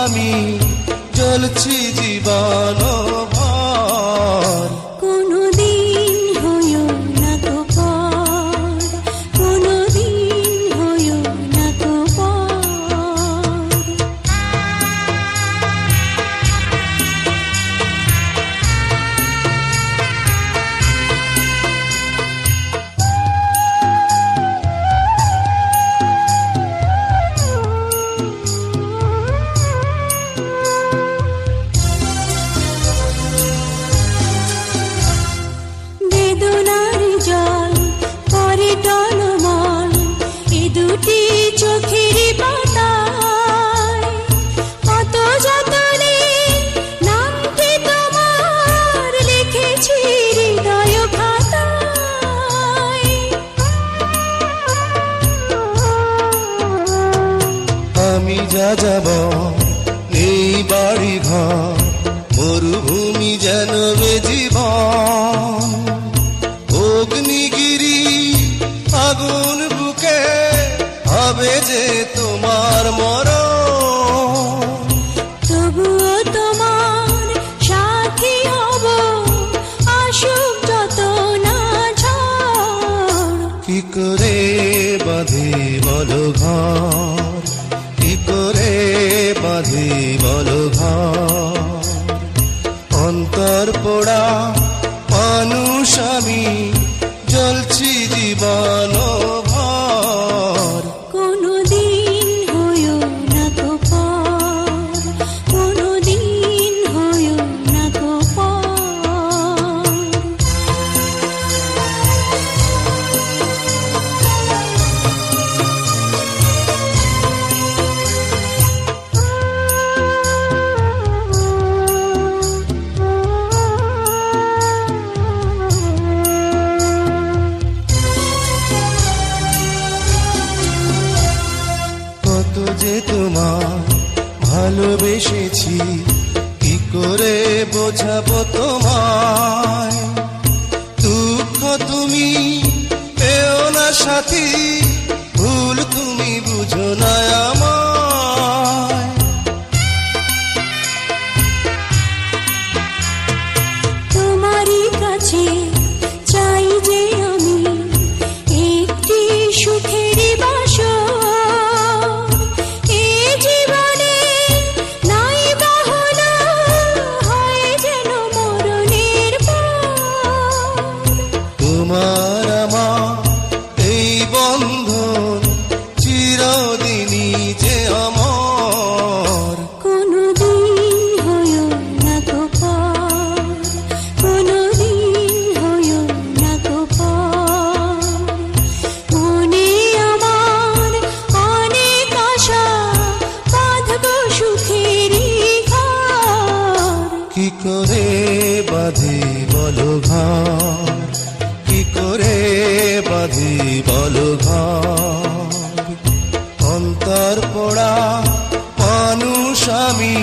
আমি জ্বলছি জীবন ভর। কোনদিন হইও না তো পর, কোনদিন হইও না তো পর। বেদনার জল পরে টলমল এ দুটি চোখের পাতায়, কত যতনে নামটি তোমার লিখেছি হৃদয় খাতায়। আমি যা যাব নেই বাড়ি ঘর, মরুভূমি যেন রে জীবন। অগ্নিগিরি আগুন বুকে হবে যে তোমার মরণ। তবুও তোমার সাথী হব আসুক যত না ঝড়। কি করে বাঁধি বলো ঘর, কি করে বাঁধি বলো ঘর। অন্তর পোড়া মানুষ আমি জ্বলছি জীবন ভর। কোনদিন হইও না তো পর, কোনদিন হইও না তো পর। কত যে তোমার ভালোবেসেছি, কি করে বোঝাবো তোমায়। দুঃখ তুমি পেও না সাথী, ভুল তুমি বুঝো না আমায়। তোমারই কাছে চাই যে আমি একটি সুখের বাসর। এ জীবনে নাই বা হলো হয় যেন মরণের পর। তোমার আমার এই বন্ধন চিরদিনই যে আমার। কোনদিন হইও না তো পর, কোনদিন হইও না তো পর। মনে আমার অনেক আশা বাঁধব সুখের ঘর। কি করে বাঁধি বলো ঘর, কি করে বাঁধি বলো ঘর। অন্তর পোড়া মানুষ আমি